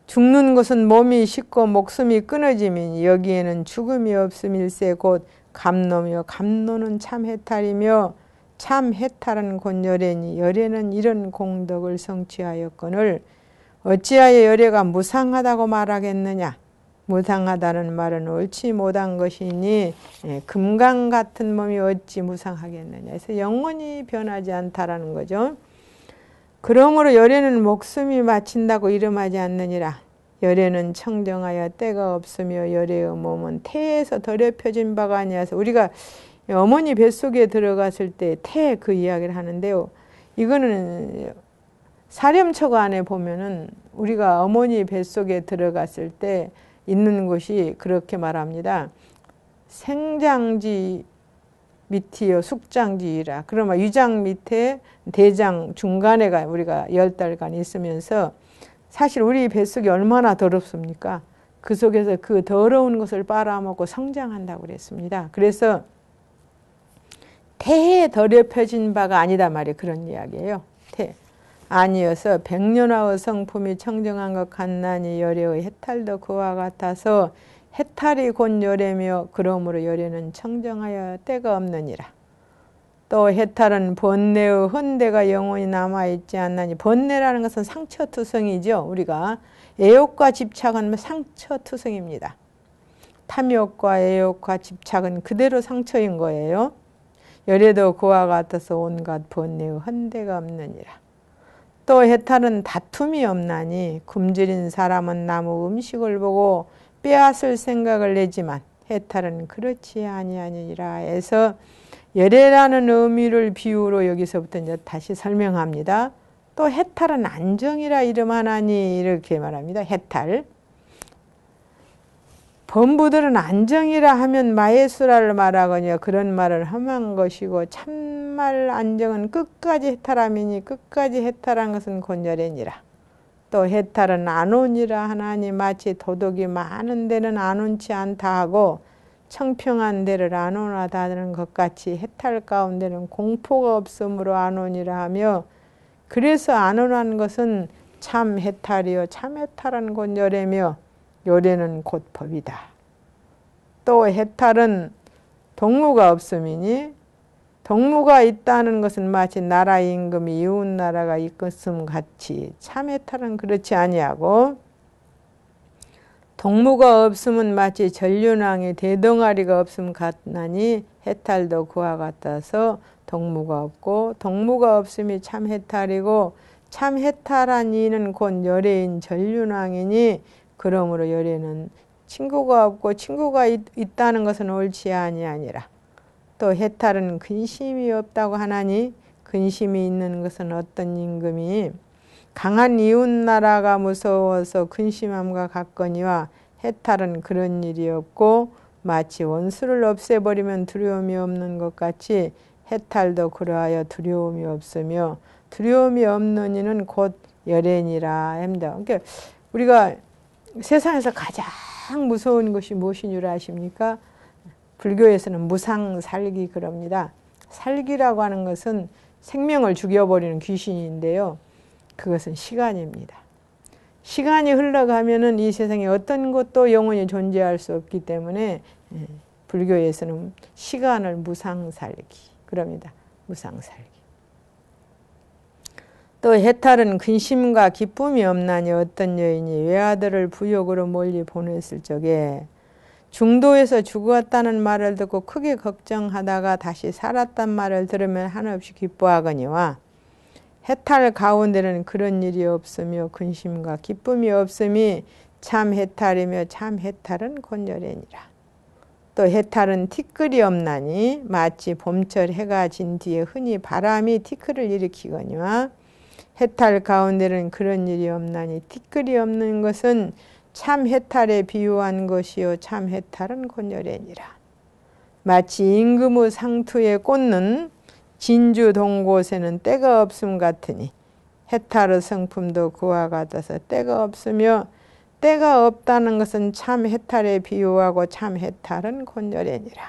죽는 것은 몸이 식고 목숨이 끊어지면 여기에는 죽음이 없음일세 곧 감노며 감노는 참 해탈이며 참 해탈은 곧 열애니 열애는 이런 공덕을 성취하였거늘 어찌하여 열애가 무상하다고 말하겠느냐. 무상하다는 말은 옳지 못한 것이니 금강 같은 몸이 어찌 무상하겠느냐. 그래서 영원히 변하지 않다라는 거죠. 그러므로 열애는 목숨이 마친다고 이름하지 않느니라. 열애는 청정하여 때가 없으며 열애의 몸은 태에서 더럽혀진 바가 아니어서 우리가 어머니 뱃속에 들어갔을 때 태 그 이야기를 하는데요. 이거는 사렴처가 안에 보면은 우리가 어머니 뱃속에 들어갔을 때 있는 곳이 그렇게 말합니다. 생장지 밑이요 숙장지이라. 그러면 위장 밑에 대장 중간에가 우리가 10달간 있으면서 사실 우리 뱃속이 얼마나 더럽습니까? 그 속에서 그 더러운 것을 빨아먹고 성장한다고 그랬습니다. 그래서 태에 더럽혀진 바가 아니다 말이에요. 그런 이야기예요. 태. 아니어서 백년화의 성품이 청정한 것 같나니 열애의 해탈도 그와 같아서 해탈이 곧 열애며 그러므로 열애는 청정하여 때가 없느니라. 또 해탈은 번뇌의 헌대가 영원히 남아있지 않나니 번뇌라는 것은 상처투성이죠. 우리가 애욕과 집착은 상처투성입니다. 탐욕과 애욕과 집착은 그대로 상처인 거예요. 열애도 그와 같아서 온갖 번뇌의 헌대가 없느니라. 또 해탈은 다툼이 없나니 굶주린 사람은 나무 음식을 보고 빼앗을 생각을 내지만 해탈은 그렇지 아니하니라 해서 열애라는 의미를 비유로 여기서부터 이제 다시 설명합니다. 또 해탈은 안정이라 이름하나니 이렇게 말합니다. 해탈. 범부들은 안정이라 하면 마예수라를 말하거니와 그런 말을 험한 것이고 참말 안정은 끝까지 해탈함이니 끝까지 해탈한 것은 곧 열애니라. 또 해탈은 안온이라 하나니 마치 도덕이 많은 데는 안온치 않다 하고 청평한 데를 안온하다는 것 같이 해탈 가운데는 공포가 없으므로 안온이라 하며 그래서 안온한 것은 참 해탈이요 참 해탈은 곧 열애며 열애는 곧 법이다. 또 해탈은 동무가 없음이니 동무가 있다는 것은 마치 나라 임금이 이웃 나라가 있음 같이 참 해탈은 그렇지 아니하고 동무가 없음은 마치 전륜왕의 대동아리가 없음 같나니 해탈도 그와 같아서 동무가 없고 동무가 없음이 참 해탈이고 참 해탈한 이는 곧 열애인 전륜왕이니 그러므로 열애는 친구가 없고 친구가 있다는 것은 옳지 아니하니라. 또 해탈은 근심이 없다고 하나니 근심이 있는 것은 어떤 임금이 강한 이웃나라가 무서워서 근심함과 같거니와 해탈은 그런 일이 없고 마치 원수를 없애버리면 두려움이 없는 것 같이 해탈도 그러하여 두려움이 없으며 두려움이 없는 이는 곧 열애니라 합니다. 그러니까 우리가 세상에서 가장 무서운 것이 무엇인 줄 아십니까? 불교에서는 무상살기 그럽니다. 살기라고 하는 것은 생명을 죽여버리는 귀신인데요. 그것은 시간입니다. 시간이 흘러가면은 이 세상에 어떤 것도 영원히 존재할 수 없기 때문에 불교에서는 시간을 무상살기 그럽니다. 무상살기. 또 해탈은 근심과 기쁨이 없나니 어떤 여인이 외아들을 부욕으로 멀리 보냈을 적에 중도에서 죽었다는 말을 듣고 크게 걱정하다가 다시 살았단 말을 들으면 한없이 기뻐하거니와 해탈 가운데는 그런 일이 없으며 근심과 기쁨이 없음이 참 해탈이며 참 해탈은 곧 열애니라. 또 해탈은 근심과 기쁨이 없나니 어떤 여인이 외아들을 부욕으로 멀리 보냈을 적에 중도에서 죽었다는 말을 듣고 크게 걱정하다가 다시 살았단 말을 들으면 한없이 기뻐하거니와 해탈 가운데는 그런 일이 없으며 근심과 기쁨이 없음이 참 해탈이며 참 해탈은 곧 열애니라. 또 해탈은 티끌이 없나니 마치 봄철 해가 진 뒤에 흔히 바람이 티끌을 일으키거니와 해탈 가운데는 그런 일이 없나니 티끌이 없는 것은 참 해탈에 비유한 것이요 참 해탈은 곤열애니라. 마치 임금의 상투에 꽂는 진주 동곳에는 때가 없음 같으니 해탈의 성품도 그와 같아서 때가 없으며 때가 없다는 것은 참 해탈에 비유하고 참 해탈은 곤열애니라.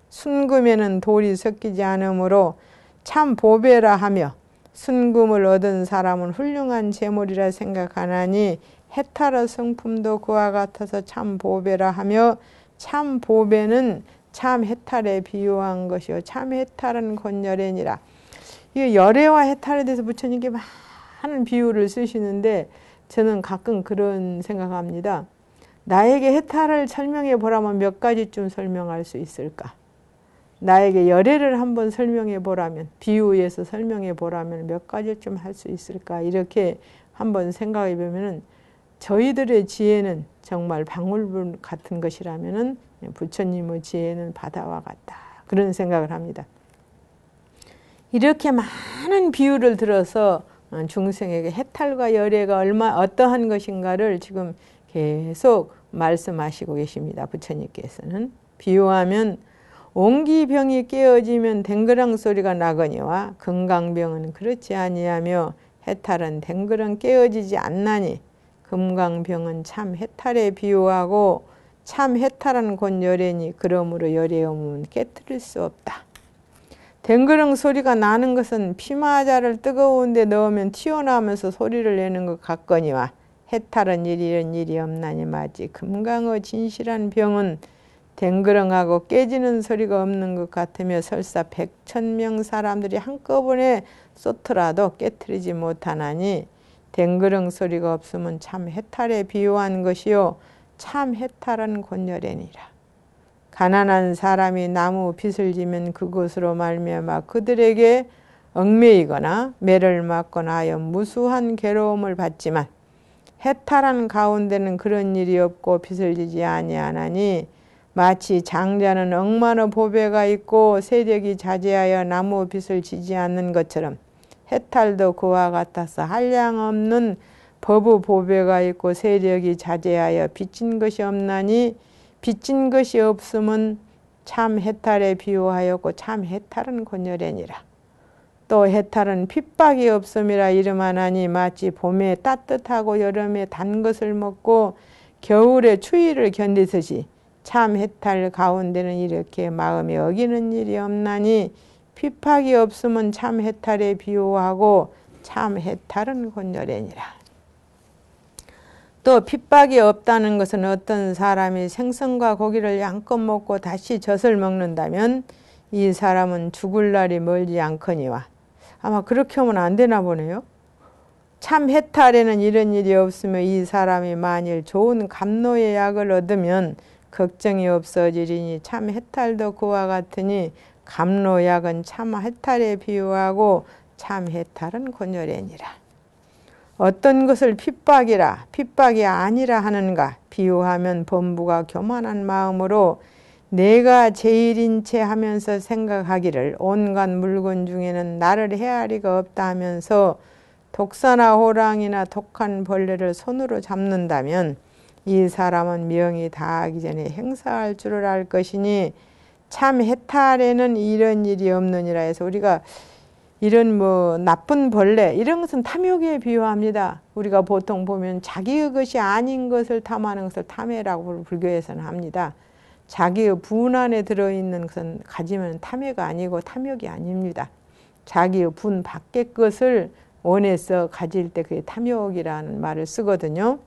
순금에는 돌이 섞이지 않으므로 참 보배라 하며 순금을 얻은 사람은 훌륭한 재물이라 생각하나니 해탈의 성품도 그와 같아서 참 보배라 하며 참 보배는 참 해탈에 비유한 것이요 참 해탈은 곤열애니라. 이 열애와 해탈에 대해서 부처님께 많은 비유를 쓰시는데 저는 가끔 그런 생각합니다. 나에게 해탈을 설명해 보라면 몇 가지쯤 설명할 수 있을까? 나에게 열애를 한번 설명해 보라면, 비유해서 설명해 보라면 몇 가지쯤 할 수 있을까? 이렇게 한번 생각해 보면은 저희들의 지혜는 정말 방울물 같은 것이라면은 부처님의 지혜는 바다와 같다. 그런 생각을 합니다. 이렇게 많은 비유를 들어서 중생에게 해탈과 열애가 어떠한 것인가를 지금 계속 말씀하시고 계십니다. 부처님께서는 비유하면 옹기병이 깨어지면 댕그랑 소리가 나거니와 금강병은 그렇지 아니하며 해탈은 댕그랑 깨어지지 않나니 금강병은 참 해탈에 비유하고 참 해탈은 곧 열애니 그러므로 열애 없으면 깨트릴 수 없다. 댕그렁 소리가 나는 것은 피마자를 뜨거운 데 넣으면 튀어나오면서 소리를 내는 것 같거니와 해탈은 이런 일이 없나니 마치 금강의 진실한 병은 댕그렁하고 깨지는 소리가 없는 것 같으며 설사 100,000명 사람들이 한꺼번에 쏟더라도 깨트리지 못하나니 댕그렁 소리가 없으면 참 해탈에 비유한 것이요 참 해탈은 곤열애니라. 가난한 사람이 나무 빚을 지면 그것으로 말미암아 그들에게 얽매이거나 매를 맞거나 하여 무수한 괴로움을 받지만 해탈한 가운데는 그런 일이 없고 빚을 지지 아니하나니 마치 장자는 억만의 보배가 있고 세력이 자제하여 나무 빚을 지지 않는 것처럼 해탈도 그와 같아서 한량없는 법의 보배가 있고 세력이 자제하여 빚진 것이 없나니 빚진 것이 없음은 참 해탈에 비유하였고 참 해탈은 곤열애니라. 또 해탈은 핍박이 없음이라 이름하나니 마치 봄에 따뜻하고 여름에 단 것을 먹고 겨울에 추위를 견디듯이 참 해탈 가운데는 이렇게 마음에 어기는 일이 없나니 핍박이 없음은 참 해탈에 비유하고 참 해탈은 곤열애니라. 또 핍박이 없다는 것은 어떤 사람이 생선과 고기를 양껏 먹고 다시 젖을 먹는다면 이 사람은 죽을 날이 멀지 않거니와 아마 그렇게 하면 안 되나 보네요. 참 해탈에는 이런 일이 없으며 이 사람이 만일 좋은 감로의 약을 얻으면 걱정이 없어지리니 참 해탈도 그와 같으니 감로약은 참 해탈에 비유하고 참 해탈은 곤열애니라. 어떤 것을 핍박이라 핍박이 아니라 하는가 비유하면 범부가 교만한 마음으로 내가 제일인 채 하면서 생각하기를 온갖 물건 중에는 나를 헤아리가 없다 하면서 독사나 호랑이나 독한 벌레를 손으로 잡는다면 이 사람은 명이 다하기 전에 행사할 줄을 알 것이니 참 해탈에는 이런 일이 없느니라 해서 우리가 이런 나쁜 벌레 이런 것은 탐욕에 비유합니다. 우리가 보통 보면 자기의 것이 아닌 것을 탐하는 것을 탐해라고 불교에서는 합니다. 자기의 분 안에 들어있는 것은 가지면 탐해가 아니고 탐욕이 아닙니다. 자기의 분 밖의 것을 원해서 가질 때 그게 탐욕이라는 말을 쓰거든요.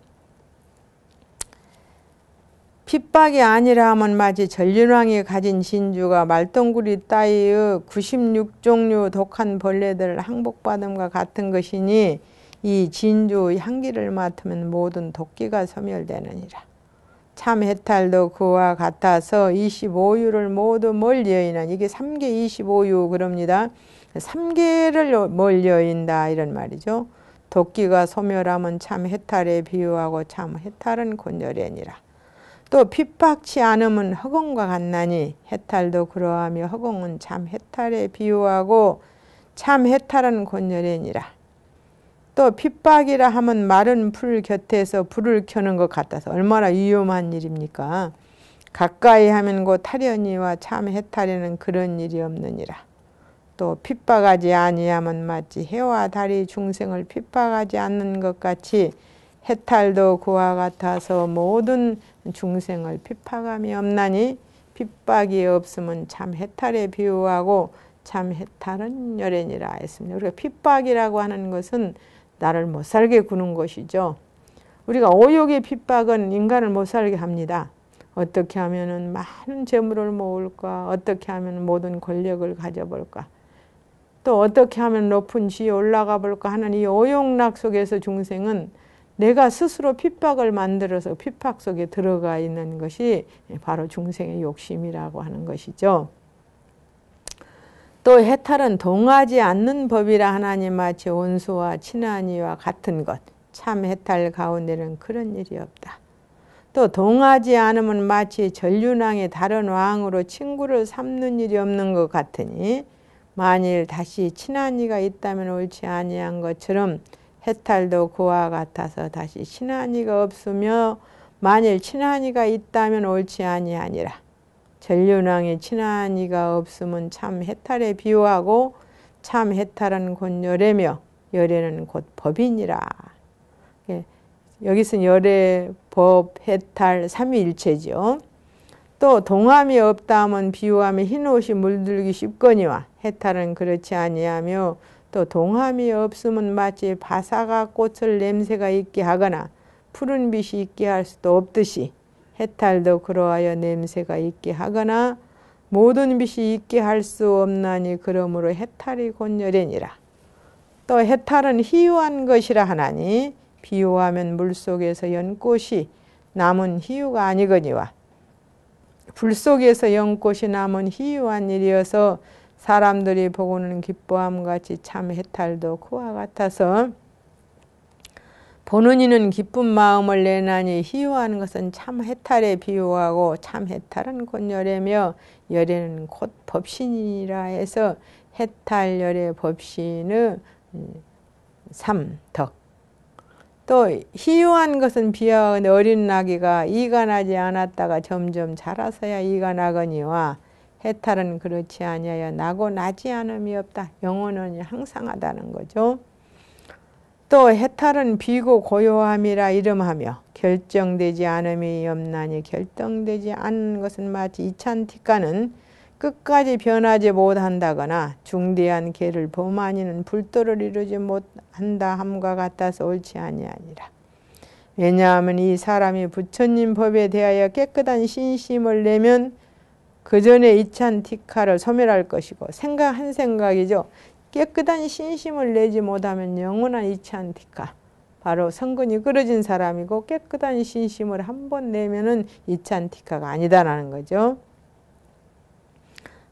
핍박이 아니라 하면 마치 전륜왕이 가진 진주가 말똥구리 따위의 96종류 독한 벌레들을 항복받음과 같은 것이니 이 진주의 향기를 맡으면 모든 독기가 소멸되느니라. 참 해탈도 그와 같아서 25유를 모두 멀리여인한 이게 3개 25유 그럽니다. 3개를 멀리여인다 이런 말이죠. 독기가 소멸하면 참 해탈에 비유하고 참 해탈은 곤열애니라. 또 핍박치 않으면 허공과 같나니 해탈도 그러하며 허공은 참 해탈에 비유하고 참 해탈은 곤열이니라. 또 핍박이라 하면 마른 풀 곁에서 불을 켜는 것 같아서 얼마나 위험한 일입니까? 가까이 하면 곧 타려니와 참 해탈에는 그런 일이 없느니라. 또 핍박하지 아니하면 마치 해와 달이 중생을 핍박하지 않는 것 같이 해탈도 그와 같아서 모든 중생을 핍박함이 없나니 핍박이 없으면 참 해탈에 비유하고 참 해탈은 열애니라 했습니다. 우리가 핍박이라고 하는 것은 나를 못 살게 구는 것이죠. 우리가 오욕의 핍박은 인간을 못 살게 합니다. 어떻게 하면 많은 재물을 모을까? 어떻게 하면 모든 권력을 가져볼까? 또 어떻게 하면 높은 지위에 올라가 볼까 하는 이 오욕락 속에서 중생은 내가 스스로 핍박을 만들어서 핍박 속에 들어가 있는 것이 바로 중생의 욕심이라고 하는 것이죠. 또 해탈은 동하지 않는 법이라 하나님 마치 온수와 친하니와 같은 것. 참 해탈 가운데는 그런 일이 없다. 또 동하지 않으면 마치 전륜왕이 다른 왕으로 친구를 삼는 일이 없는 것 같으니 만일 다시 친한 이가 있다면 옳지 아니한 것처럼 해탈도 그와 같아서 다시 친한 이가 없으며 만일 친한 이가 있다면 옳지 아니하니라. 전륜왕이 친한 이가 없으면 참 해탈에 비유하고 참 해탈은 곧 열애며 열애는 곧 법이니라. 여기서는 열애, 법, 해탈 삼위일체죠. 또 동함이 없다 하면 비유하면 흰옷이 물들기 쉽거니와 해탈은 그렇지 아니하며 또 동함이 없으면 마치 바사가 꽃을 냄새가 있게 하거나 푸른 빛이 있게 할 수도 없듯이 해탈도 그러하여 냄새가 있게 하거나 모든 빛이 있게 할 수 없나니 그러므로 해탈이 곧 열애니라. 또 해탈은 희유한 것이라 하나니 비유하면 물속에서 연꽃이 남은 희유가 아니거니와 불 속에서 연꽃이 남은 희유한 일이어서 사람들이 보고는 기뻐함같이 참 해탈도 그와 같아서 보는 이는 기쁜 마음을 내나니 희유한 것은 참 해탈에 비유하고 참 해탈은 곧 열애며 열애는 곧 법신이라 해서 해탈 열애 법신의 삼덕. 또 희유한 것은 비하하건대 어린 나귀가 이가 나지 않았다가 점점 자라서야 이가 나거니와 해탈은 그렇지 아니하여 나고 나지 않음이 없다. 영원히 항상하다는 거죠. 또 해탈은 비고 고요함이라 이름하며 결정되지 않음이 없나니 결정되지 않은 것은 마치 이찬티가는 끝까지 변하지 못한다거나 중대한 계를 범하니는 불도를 이루지 못한다 함과 같아서 옳지 아니하니라. 왜냐하면 이 사람이 부처님 법에 대하여 깨끗한 신심을 내면 그 전에 이찬티카를 소멸할 것이고 한 생각이죠. 깨끗한 신심을 내지 못하면 영원한 이찬티카, 바로 성근이 끊어진 사람이고 깨끗한 신심을 한 번 내면은 이찬티카가 아니다라는 거죠.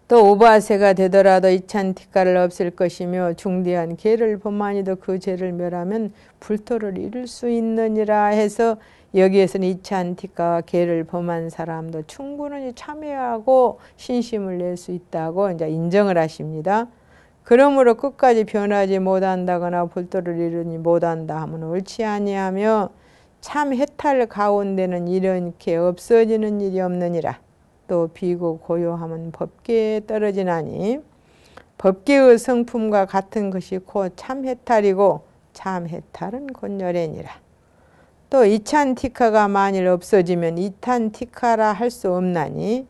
또 우바세가 되더라도 이찬티카를 없앨 것이며 중대한 계를 범하니도 그 죄를 멸하면 불토를 이룰 수 있느니라 해서 여기에서는 이찬티카와 계를 범한 사람도 충분히 참여하고 신심을 낼 수 있다고 이제 인정을 하십니다. 그러므로 끝까지 변하지 못한다거나 불도를 이루지 못한다 하면 옳지 아니하며 참 해탈 가운데는 이렇게 없어지는 일이 없느니라. 또 비고 고요함은 법계에 떨어지나니 법계의 성품과 같은 것이 곧 참 해탈이고 참 해탈은 곧 열애니라. 또 이찬티카가 만일 없어지면 이탄티카라 할 수 없나니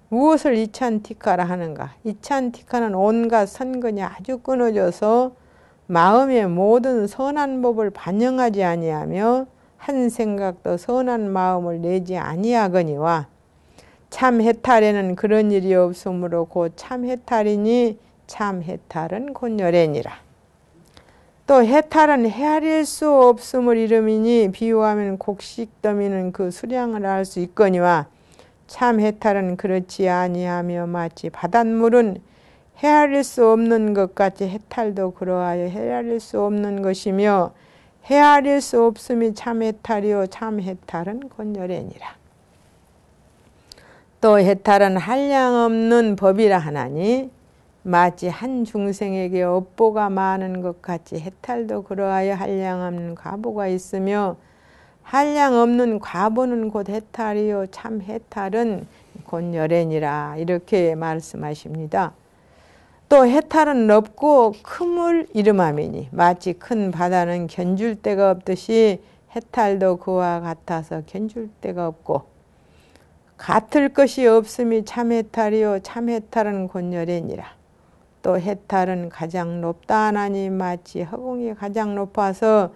무엇을 이찬티카라 하는가? 이찬티카는 온갖 선근이 아주 끊어져서 마음의 모든 선한 법을 반영하지 아니하며 한 생각도 선한 마음을 내지 아니하거니와 참 해탈에는 그런 일이 없으므로 곧 참 해탈이니 참 해탈은 곧 열애니라. 또 해탈은 헤아릴 수 없음을 이름이니 비유하면 곡식더미는 그 수량을 알 수 있거니와 참 해탈은 그렇지 아니하며 마치 바닷물은 헤아릴 수 없는 것 같이 해탈도 그러하여 헤아릴 수 없는 것이며 헤아릴 수 없음이 참 해탈이요 참 해탈은 곧 열애니라. 또 해탈은 한량없는 법이라 하나니 마치 한 중생에게 업보가 많은 것 같이 해탈도 그러하여 한량없는 과보가 있으며 한량없는 과보는 곧 해탈이요 참 해탈은 곧 열애니라 이렇게 말씀하십니다. 또 해탈은 넓고 큼을 이름하미니 마치 큰 바다는 견줄 데가 없듯이 해탈도 그와 같아서 견줄 데가 없고 같을 것이 없음이 참 해탈이요 참 해탈은 곧 열애니라. 또 해탈은 가장 높다 하나니 마치 허공이 가장 높아서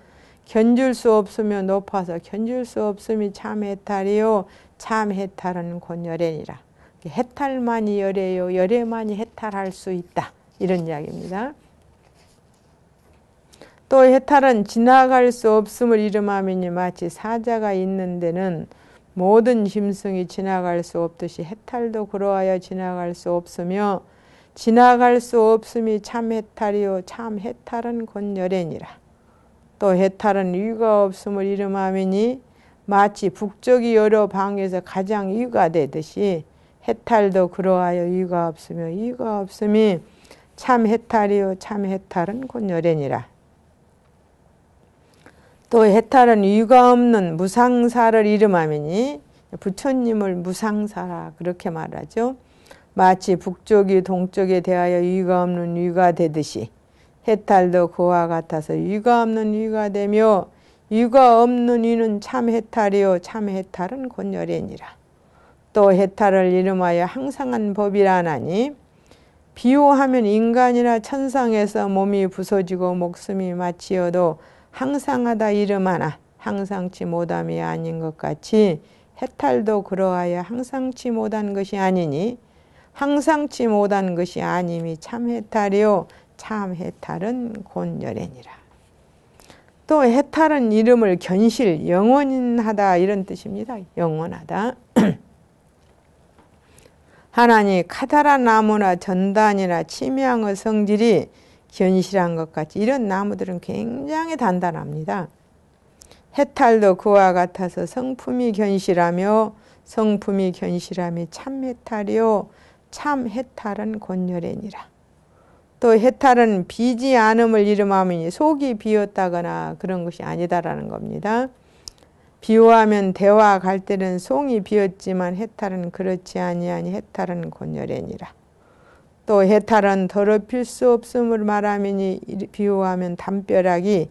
견줄 수 없으며 높아서 견줄 수 없음이 참 해탈이요 참 해탈은 곧 열애니라. 해탈만이 열애요 열애만이 해탈할 수 있다 이런 이야기입니다. 또 해탈은 지나갈 수 없음을 이름하미니 마치 사자가 있는 데는 모든 짐승이 지나갈 수 없듯이 해탈도 그러하여 지나갈 수 없으며 지나갈 수 없음이 참 해탈이요 참 해탈은 곧 열애니라. 또 해탈은 위가 없음을 이름하미니 마치 북쪽이 여러 방에서 가장 위가 되듯이 해탈도 그러하여 위가 없으며 위가 없음이 참 해탈이요 참 해탈은 곧 열애니라. 또 해탈은 위가 없는 무상사를 이름하미니 부처님을 무상사라 그렇게 말하죠. 마치 북쪽이 동쪽에 대하여 위가 없는 위가 되듯이 해탈도 그와 같아서 위가 없는 위가 되며 위가 없는 위는 참 해탈이요 참 해탈은 곧 열애니라. 또 해탈을 이름하여 항상한 법이라 하나니 비유하면 인간이나 천상에서 몸이 부서지고 목숨이 마치어도 항상하다 이름하나 항상치 못함이 아닌 것 같이 해탈도 그러하여 항상치 못한 것이 아니니 항상치 못한 것이 아님이 참 해탈이요 참 해탈은 곧 열애니라. 또 해탈은 이름을 견실 영원하다 이런 뜻입니다. 영원하다. 하나니 카다라 나무나 전단이나 침향의 성질이 견실한 것 같이 이런 나무들은 굉장히 단단합니다. 해탈도 그와 같아서 성품이 견실하며 성품이 견실함이 참 해탈이요 참 해탈은 곧 열애니라. 또 해탈은 비지 않음을 이름하미니 속이 비었다거나 그런 것이 아니다라는 겁니다. 비유하면 대화 갈 때는 송이 비었지만 해탈은 그렇지 아니하니 해탈은 곧 열애니라. 또 해탈은 더럽힐 수 없음을 말하미니 비유하면 담벼락이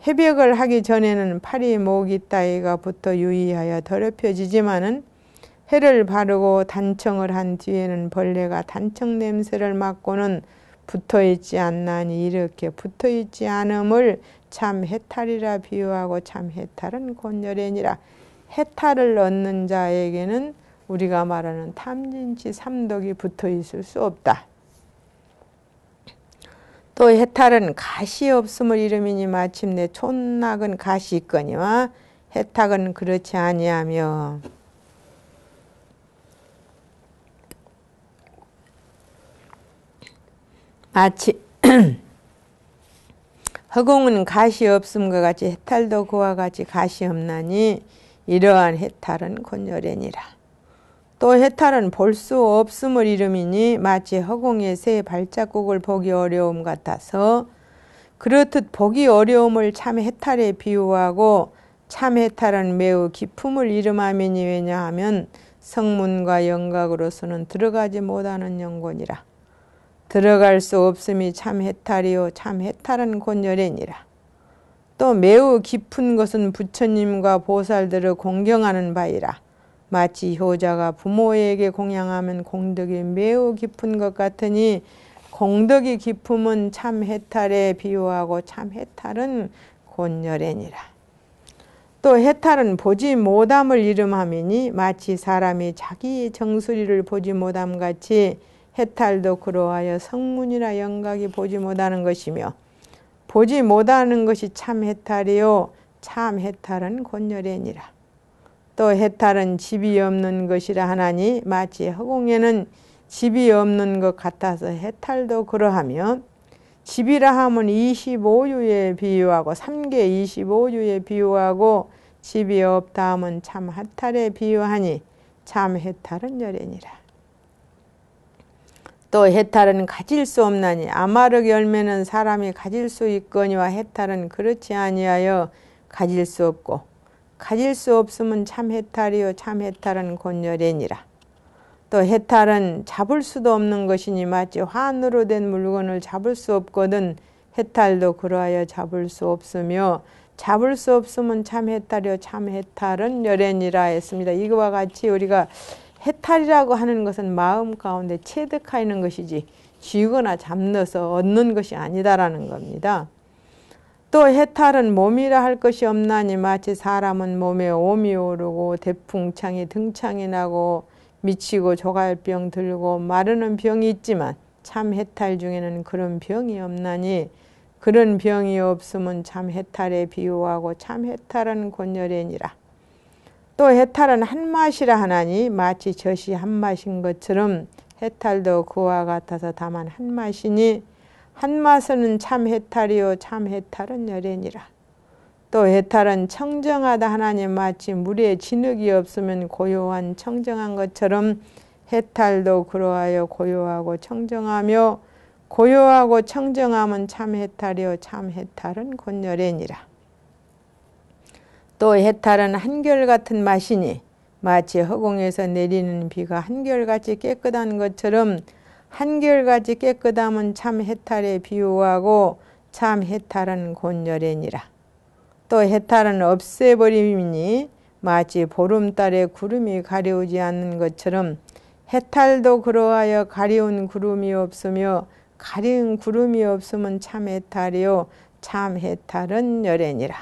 회벽을 하기 전에는 파리 모기 따위가 붙어 유의하여 더럽혀지지만은 해를 바르고 단청을 한 뒤에는 벌레가 단청 냄새를 맡고는 붙어있지 않나니 이렇게 붙어있지 않음을 참 해탈이라 비유하고 참 해탈은 곧 열애니라. 해탈을 얻는 자에게는 우리가 말하는 탐진치 삼독이 붙어있을 수 없다. 또 해탈은 가시 없음을 이름이니 마침내 촌낙은 가시 있거니와 해탈은 그렇지 아니하며 마치 허공은 가시 없음과 같이 해탈도 그와 같이 가시 없나니 이러한 해탈은 곧 열애니라. 또 해탈은 볼 수 없음을 이름이니 마치 허공의 새 발자국을 보기 어려움 같아서 그렇듯 보기 어려움을 참 해탈에 비유하고 참 해탈은 매우 기품을 이름하미니 왜냐하면 성문과 영각으로서는 들어가지 못하는 영혼이라. 들어갈 수 없음이 참 해탈이요 참 해탈은 곧 열애니라. 또 매우 깊은 것은 부처님과 보살들을 공경하는 바이라. 마치 효자가 부모에게 공양하면 공덕이 매우 깊은 것 같으니 공덕이 깊음은 참 해탈에 비유하고 참 해탈은 곧 열애니라. 또 해탈은 보지 못함을 이름하미니 마치 사람이 자기 정수리를 보지 못함 같이 해탈도 그러하여 성문이나 영각이 보지 못하는 것이며 보지 못하는 것이 참 해탈이요 참 해탈은 곧 열애니라. 또 해탈은 집이 없는 것이라 하나니 마치 허공에는 집이 없는 것 같아서 해탈도 그러하며 집이라 하면 25유에 비유하고 3개 25유에 비유하고 집이 없다 하면 참 해탈에 비유하니 참 해탈은 열애니라. 또 해탈은 가질 수 없나니 아마륵 열매는 사람이 가질 수 있거니와 해탈은 그렇지 아니하여 가질 수 없고 가질 수 없으면 참 해탈이요 참 해탈은 곧 열애니라. 또 해탈은 잡을 수도 없는 것이니 마치 환으로 된 물건을 잡을 수 없거든 해탈도 그러하여 잡을 수 없으며 잡을 수 없으면 참 해탈이요 참 해탈은 열애니라 했습니다. 이거와 같이 우리가 해탈이라고 하는 것은 마음 가운데 체득하는 것이지 쥐거나 잡넣어서 얻는 것이 아니다라는 겁니다. 또 해탈은 몸이라 할 것이 없나니 마치 사람은 몸에 옴이 오르고 대풍창이 등창이 나고 미치고 조갈병 들고 마르는 병이 있지만 참 해탈 중에는 그런 병이 없나니 그런 병이 없으면 참 해탈에 비유하고 참 해탈은 곧 열애니라. 또 해탈은 한 맛이라 하나니 마치 젖이 한 맛인 것처럼 해탈도 그와 같아서 다만 한 맛이니 한 맛은 참 해탈이요 참 해탈은 열애니라. 또 해탈은 청정하다 하나니 마치 물에 진흙이 없으면 고요한 청정한 것처럼 해탈도 그러하여 고요하고 청정하며 고요하고 청정함은 참 해탈이요 참 해탈은 곧 열애니라. 또 해탈은 한결같은 맛이니 마치 허공에서 내리는 비가 한결같이 깨끗한 것처럼 한결같이 깨끗함은 참 해탈에 비유하고 참 해탈은 곧 열애니라. 또 해탈은 없애버림이니 마치 보름달에 구름이 가려우지 않는 것처럼 해탈도 그러하여 가려운 구름이 없으며 가려운 구름이 없으면 참 해탈이요 참 해탈은 열애니라.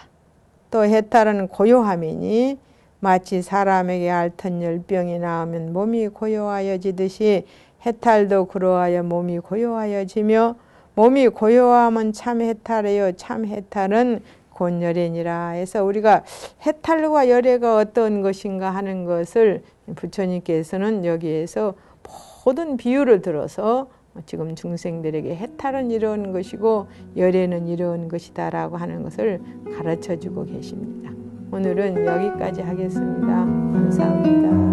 또 해탈은 고요함이니 마치 사람에게 앓던 열병이 나오면 몸이 고요하여지듯이 해탈도 그러하여 몸이 고요하여지며 몸이 고요함은 참 해탈이요 참 해탈은 곧 열애니라 해서 우리가 해탈과 열애가 어떤 것인가 하는 것을 부처님께서는 여기에서 모든 비유를 들어서 지금 중생들에게 해탈은 이런 것이고 열애는 이런 것이다 라고 하는 것을 가르쳐 주고 계십니다. 오늘은 여기까지 하겠습니다. 감사합니다.